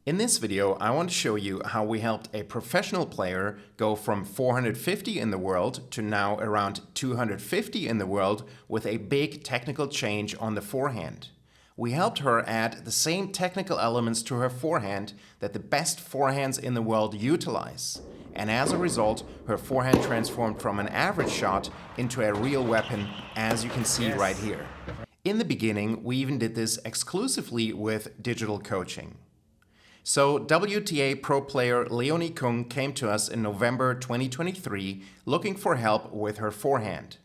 In this video, I want to show you how we helped a professional player go from 450 in the world to now around 250 in the world with a big technical change on the forehand. We helped her add the same technical elements to her forehand that the best forehands in the world utilize. And as a result, her forehand transformed from an average shot into a real weapon, as you can see right here. In the beginning, we even did this exclusively with digital coaching. So WTA pro player Leonie Küng came to us in November 2023 looking for help with her forehand.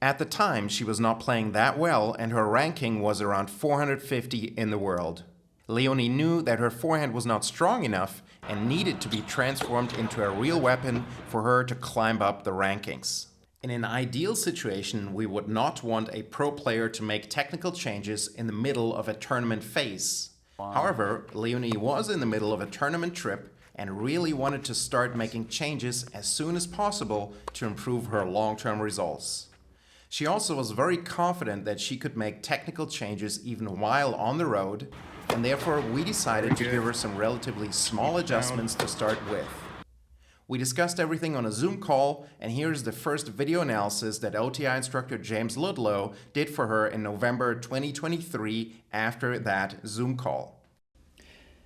At the time, she was not playing that well and her ranking was around 450 in the world. Leonie knew that her forehand was not strong enough and needed to be transformed into a real weapon for her to climb up the rankings. In an ideal situation, we would not want a pro player to make technical changes in the middle of a tournament phase. However, Leonie was in the middle of a tournament trip and really wanted to start making changes as soon as possible to improve her long-term results. She also was very confident that she could make technical changes even while on the road, and therefore we decided to give her some relatively small adjustments to start with. We discussed everything on a Zoom call, and here's the first video analysis that OTI instructor James Ludlow did for her in November 2023 after that Zoom call.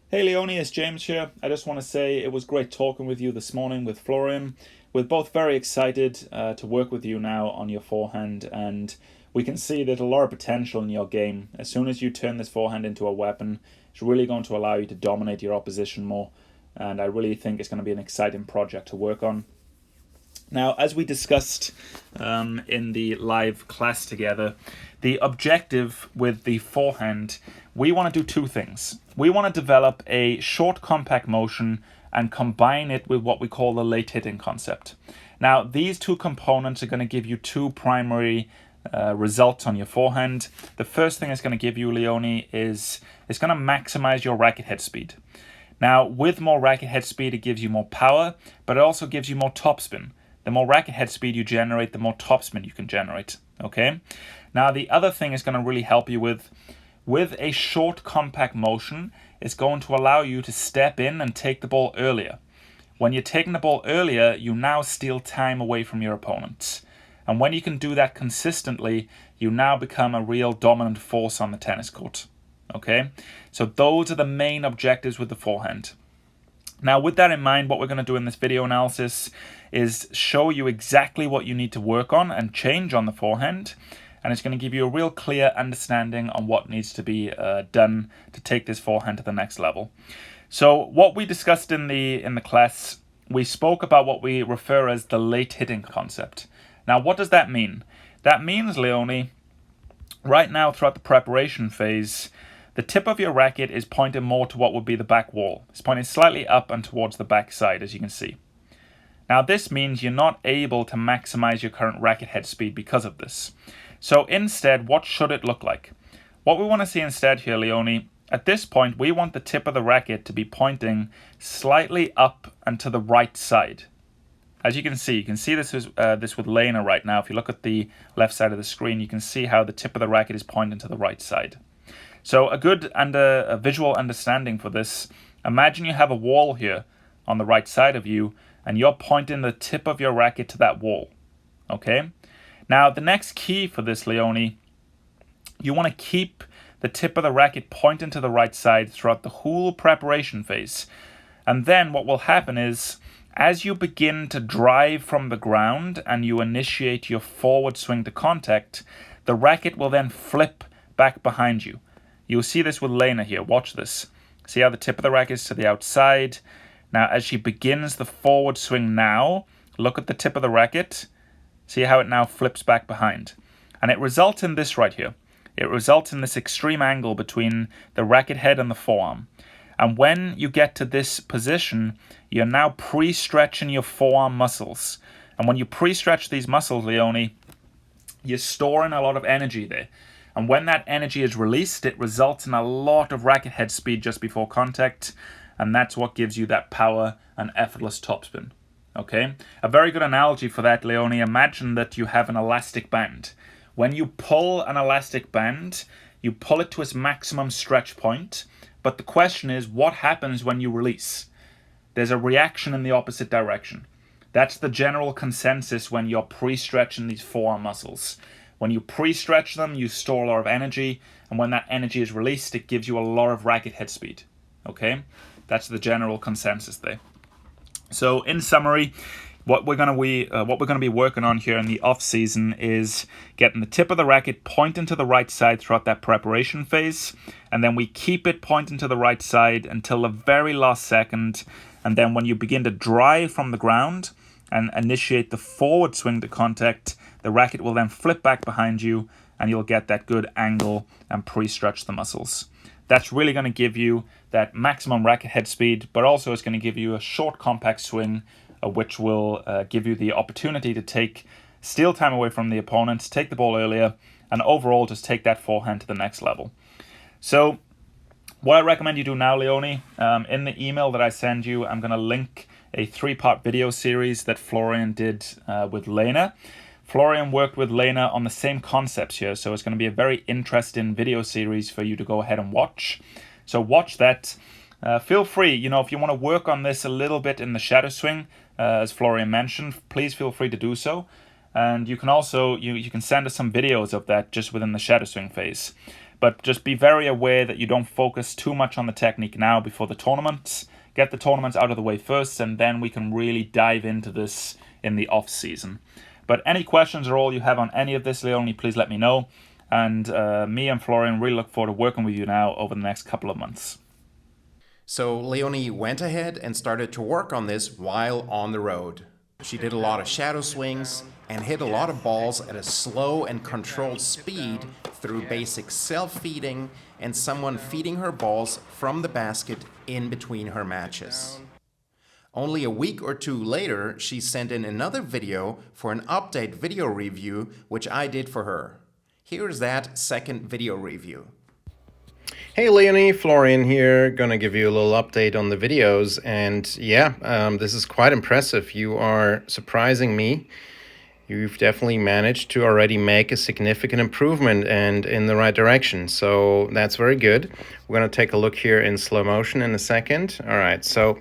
Hey Leonie, it's James here. I just want to say it was great talking with you this morning with Florian. We're both very excited to work with you now on your forehand, and we can see there's a lot of potential in your game. As soon as you turn this forehand into a weapon, it's really going to allow you to dominate your opposition more. And I really think it's going to be an exciting project to work on. Now, as we discussed in the live class together, the objective with the forehand, we want to do two things. We want to develop a short compact motion and combine it with what we call the late hitting concept. Now, these two components are going to give you two primary results on your forehand. The first thing it's going to give you, Leonie, is it's going to maximize your racket head speed. Now, with more racket head speed, it gives you more power, but it also gives you more topspin. The more racket head speed you generate, the more topspin you can generate, okay? Now, the other thing is going to really help you with a short compact motion, it's going to allow you to step in and take the ball earlier. When you're taking the ball earlier, you now steal time away from your opponent. And when you can do that consistently, you now become a real dominant force on the tennis court. Okay, so those are the main objectives with the forehand. Now, with that in mind, what we're going to do in this video analysis is show you exactly what you need to work on and change on the forehand. And it's going to give you a real clear understanding on what needs to be done to take this forehand to the next level. So what we discussed in the class, we spoke about what we refer as the late hitting concept. Now, what does that mean? That means, Leonie, right now throughout the preparation phase, the tip of your racket is pointed more to what would be the back wall. It's pointed slightly up and towards the back side, as you can see. Now, this means you're not able to maximize your current racket head speed because of this. So instead, what should it look like? What we want to see instead here, Leonie, at this point, we want the tip of the racket to be pointing slightly up and to the right side. As you can see this with Lena right now. If you look at the left side of the screen, you can see how the tip of the racket is pointing to the right side. So a good and a visual understanding for this, imagine you have a wall here on the right side of you and you're pointing the tip of your racket to that wall, okay? Now the next key for this, Leonie, you want to keep the tip of the racket pointing to the right side throughout the whole preparation phase. And then what will happen is, as you begin to drive from the ground and you initiate your forward swing to contact, the racket will then flip back behind you. You'll see this with Lena here. Watch this. See how the tip of the racket is to the outside? Now, as she begins the forward swing now, look at the tip of the racket. See how it now flips back behind. And it results in this right here. It results in this extreme angle between the racket head and the forearm. And when you get to this position, you're now pre-stretching your forearm muscles. And when you pre-stretch these muscles, Leonie, you're storing a lot of energy there. And when that energy is released, it results in a lot of racket head speed just before contact. And that's what gives you that power and effortless topspin. Okay? A very good analogy for that, Leonie. Imagine that you have an elastic band. When you pull an elastic band, you pull it to its maximum stretch point. but the question is, what happens when you release? There's a reaction in the opposite direction. That's the general consensus when you're pre-stretching these forearm muscles. When you pre-stretch them, you store a lot of energy, and when that energy is released, it gives you a lot of racket head speed. Okay? That's the general consensus there. So in summary, what we're going to be working on here in the off season is getting the tip of the racket pointing to the right side throughout that preparation phase, and then we keep it pointing to the right side until the very last second, and then when you begin to drive from the ground and initiate the forward swing to contact, the racket will then flip back behind you, and you'll get that good angle and pre-stretch the muscles. That's really going to give you that maximum racket head speed, but also it's going to give you a short compact swing, which will give you the opportunity to steal time away from the opponent, take the ball earlier, and overall just take that forehand to the next level. So what I recommend you do now, Leonie, in the email that I send you, I'm going to link a 3-part video series that Florian did with Lena. Florian worked with Lena on the same concepts here, so it's going to be a very interesting video series for you to go ahead and watch. So watch that. Feel free, if you want to work on this a little bit in the shadow swing, as Florian mentioned, please feel free to do so. And you can also, you can send us some videos of that just within the shadow swing phase. But just be very aware that you don't focus too much on the technique now before the tournaments. Get the tournaments out of the way first, and then we can really dive into this in the off season. But any questions or all you have on any of this, Leonie, please let me know. And me and Florian really look forward to working with you now over the next couple of months. So Leonie went ahead and started to work on this while on the road. She did a lot of shadow swings and hit a lot of balls at a slow and controlled speed through basic self-feeding and someone feeding her balls from the basket in between her matches. Only a week or two later, she sent in another video for an update video review, which I did for her. Here's that second video review. Hey Leonie, Florian here, gonna give you a little update on the videos, and this is quite impressive. You are surprising me. You've definitely managed to already make a significant improvement and in the right direction, so that's very good. We're gonna take a look here in slow motion in a second. All right, so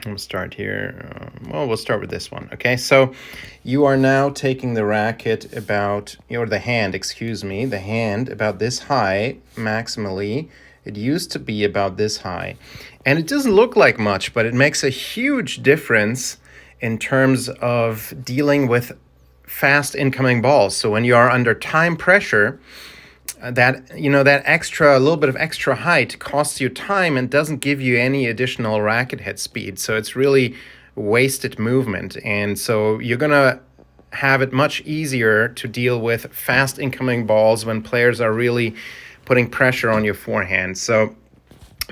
we'll start here. We'll start with this one. Okay, so you are now taking the racket about, or the hand about this high maximally. It used to be about this high. And it doesn't look like much, but it makes a huge difference in terms of dealing with fast incoming balls. So when you are under time pressure, that extra, a little bit of extra height costs you time and doesn't give you any additional racket head speed. So it's really wasted movement. And so you're going to have it much easier to deal with fast incoming balls when players are really putting pressure on your forehand. So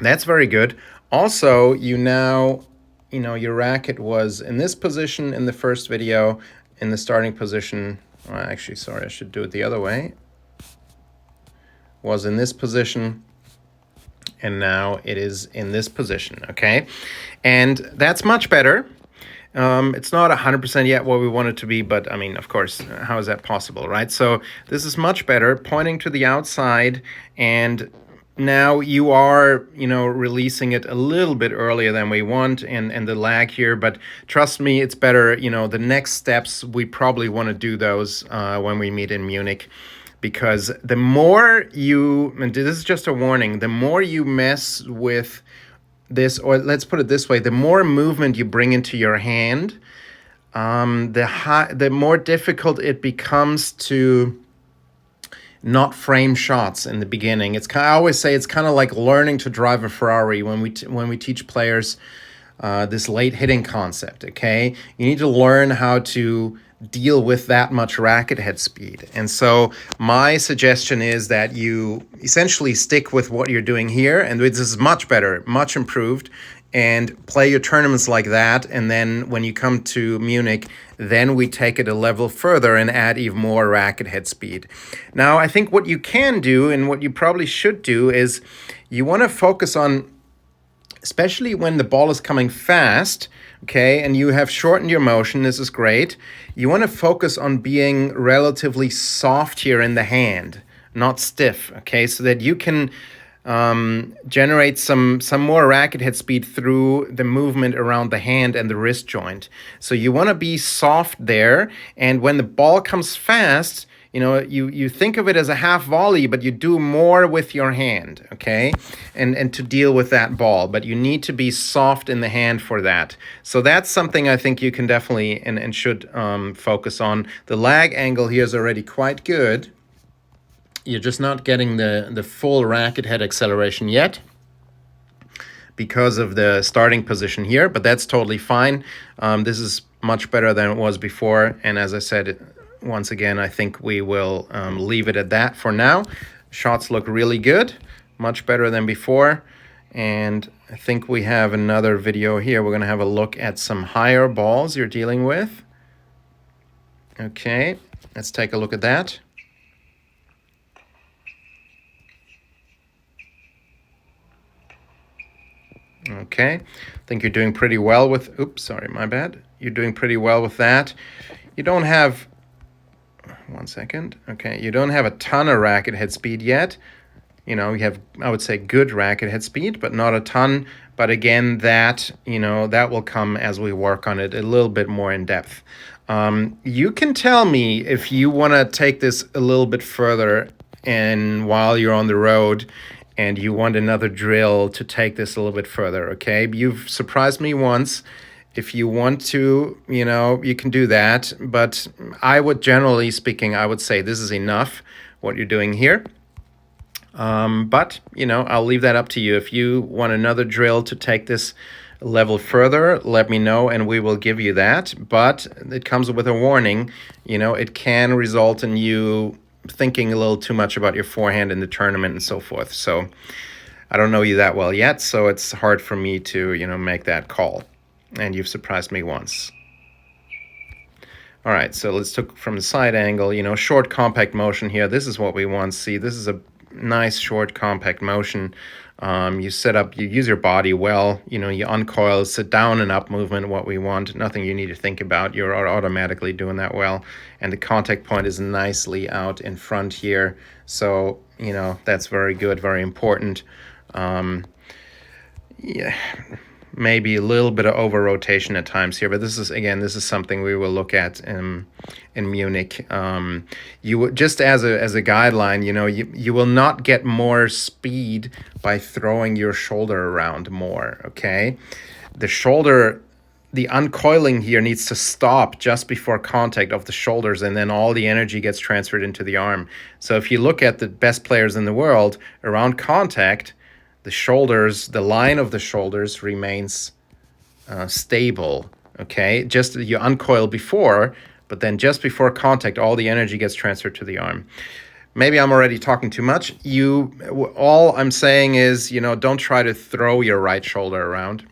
that's very good. Also, your racket was in this position in the first video, in the starting position. Actually, sorry, I should do it the other way. Was in this position, and now it is in this position, okay? And that's much better. It's not 100% yet what we want it to be, but I mean, of course, how is that possible, right? So this is much better, pointing to the outside, and now you are, releasing it a little bit earlier than we want, and the lag here, but trust me, it's better. The next steps, we probably want to do those when we meet in Munich. Because the more and this is just a warning, the more you mess with this, or let's put it this way, the more movement you bring into your hand, the more difficult it becomes to not frame shots in the beginning. I always say it's kind of like learning to drive a Ferrari when we teach players this late hitting concept, okay? You need to learn how to deal with that much racket head speed. And so my suggestion is that you essentially stick with what you're doing here, and this is much better, much improved, and play your tournaments like that. And then when you come to Munich, then we take it a level further and add even more racket head speed. Now, I think what you can do, and what you probably should do, is you want to focus on, especially when the ball is coming fast, okay, and you have shortened your motion, this is great. You want to focus on being relatively soft here in the hand, not stiff, okay, so that you can generate some more racket head speed through the movement around the hand and the wrist joint. So you want to be soft there, and when the ball comes fast, you think of it as a half volley, but you do more with your hand, okay? And to deal with that ball, but you need to be soft in the hand for that. So that's something I think you can definitely and should focus on. The lag angle here is already quite good. You're just not getting the full racket head acceleration yet because of the starting position here, but that's totally fine. This is much better than it was before, and as I said, once again, I think we will leave it at that for now. Shots look really good, much better than before, and I think we have another video here. We're going to have a look at some higher balls you're dealing with. Okay, let's take a look at that. Okay, I think you're doing pretty well with, oops, sorry, my bad. You're doing pretty well with that. You don't have, one second, okay, you don't have a ton of racket head speed yet. You have, I would say, good racket head speed, but not a ton. But again, that will come as we work on it a little bit more in depth. You can tell me if you want to take this a little bit further and while you're on the road and you want another drill to take this a little bit further, okay? You've surprised me once. If you want to, you can do that. But I would, generally speaking, I would say this is enough, what you're doing here. But, I'll leave that up to you. If you want another drill to take this level further, let me know and we will give you that. But it comes with a warning. It can result in you thinking a little too much about your forehand in the tournament and so forth. So I don't know you that well yet, so it's hard for me to, make that call. And you've surprised me once. All right, so let's look from the side angle, short compact motion here. This is what we want to see. This is a nice short compact motion. You set up, you use your body well, you uncoil, sit down and up movement, what we want, nothing you need to think about. You're automatically doing that well. And the contact point is nicely out in front here. So, that's very good, very important. Yeah, maybe a little bit of over rotation at times here, but this is something we will look at in Munich. You just as a guideline, you will not get more speed by throwing your shoulder around more. Okay, the uncoiling here needs to stop just before contact of the shoulders, and then all the energy gets transferred into the arm. So if you look at the best players in the world, around contact, the line of the shoulders remains stable, okay? Just you uncoil before, but then just before contact, all the energy gets transferred to the arm. Maybe I'm already talking too much. All I'm saying is, don't try to throw your right shoulder around.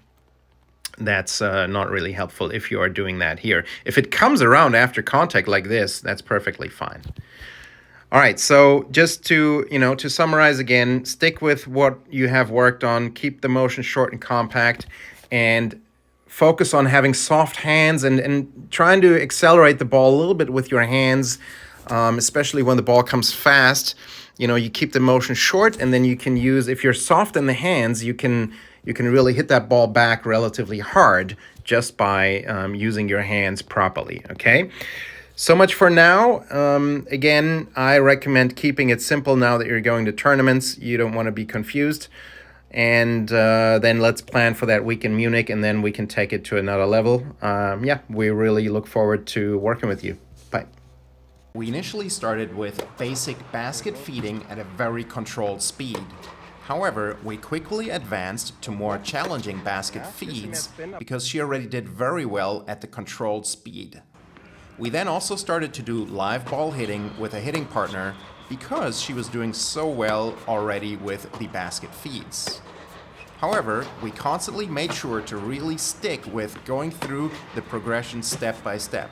That's not really helpful if you are doing that here. If it comes around after contact like this, that's perfectly fine. All right, so just to summarize again, stick with what you have worked on, keep the motion short and compact, and focus on having soft hands and trying to accelerate the ball a little bit with your hands, especially when the ball comes fast. You keep the motion short, and then you can use, if you're soft in the hands, you can really hit that ball back relatively hard just by using your hands properly, okay? So much for now. Again, I recommend keeping it simple now that you're going to tournaments. You don't want to be confused. And then let's plan for that week in Munich, and then we can take it to another level. We really look forward to working with you. Bye. We initially started with basic basket feeding at a very controlled speed. However, we quickly advanced to more challenging basket feeds because she already did very well at the controlled speed. We then also started to do live ball hitting with a hitting partner because she was doing so well already with the basket feeds. However, we constantly made sure to really stick with going through the progression step by step.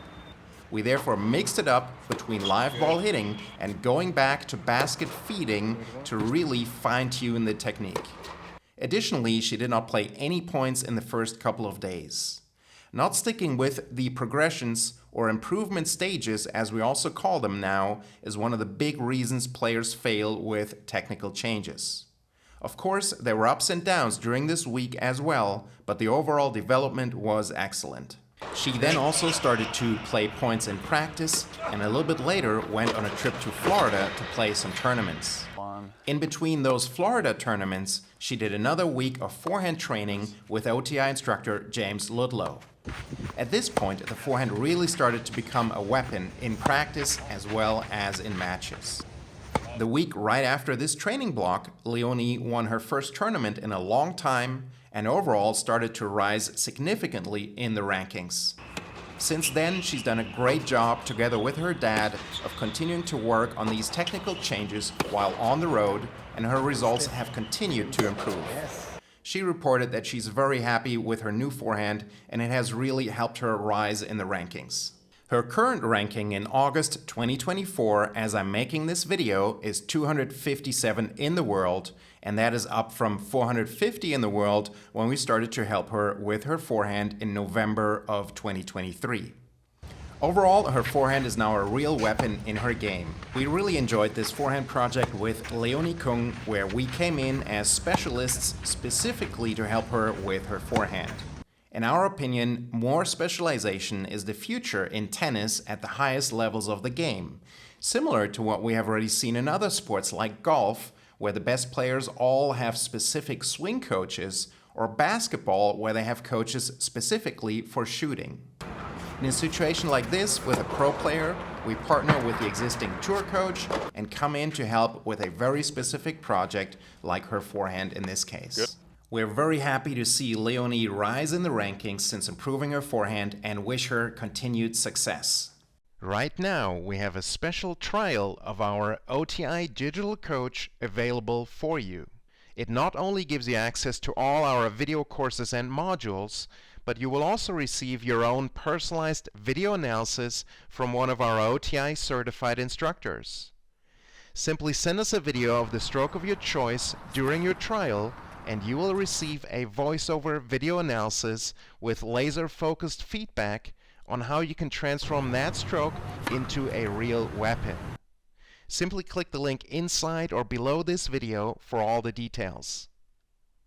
We therefore mixed it up between live ball hitting and going back to basket feeding to really fine-tune the technique. Additionally, she did not play any points in the first couple of days. Not sticking with the progressions or improvement stages, as we also call them now, is one of the big reasons players fail with technical changes. Of course, there were ups and downs during this week as well, but the overall development was excellent. She then also started to play points in practice, and a little bit later went on a trip to Florida to play some tournaments. In between those Florida tournaments, she did another week of forehand training with OTI instructor James Ludlow. At this point, the forehand really started to become a weapon in practice as well as in matches. The week right after this training block, Leonie won her first tournament in a long time and overall started to rise significantly in the rankings. Since then, she's done a great job together with her dad of continuing to work on these technical changes while on the road, and her results have continued to improve. She reported that she's very happy with her new forehand and it has really helped her rise in the rankings. Her current ranking in August 2024, as I'm making this video, is 257 in the world, and that is up from 450 in the world when we started to help her with her forehand in November of 2023. Overall, her forehand is now a real weapon in her game. We really enjoyed this forehand project with Leonie Küng, where we came in as specialists specifically to help her with her forehand. In our opinion, more specialization is the future in tennis at the highest levels of the game, similar to what we have already seen in other sports like golf, where the best players all have specific swing coaches, or basketball, where they have coaches specifically for shooting. In a situation like this, with a pro player, we partner with the existing tour coach and come in to help with a very specific project like her forehand in this case. Yep. We're very happy to see Leonie rise in the rankings since improving her forehand and wish her continued success. Right now, we have a special trial of our OTI Digital Coach available for you. It not only gives you access to all our video courses and modules, but you will also receive your own personalized video analysis from one of our OTI certified instructors. Simply send us a video of the stroke of your choice during your trial, and you will receive a voiceover video analysis with laser-focused feedback on how you can transform that stroke into a real weapon. Simply click the link inside or below this video for all the details.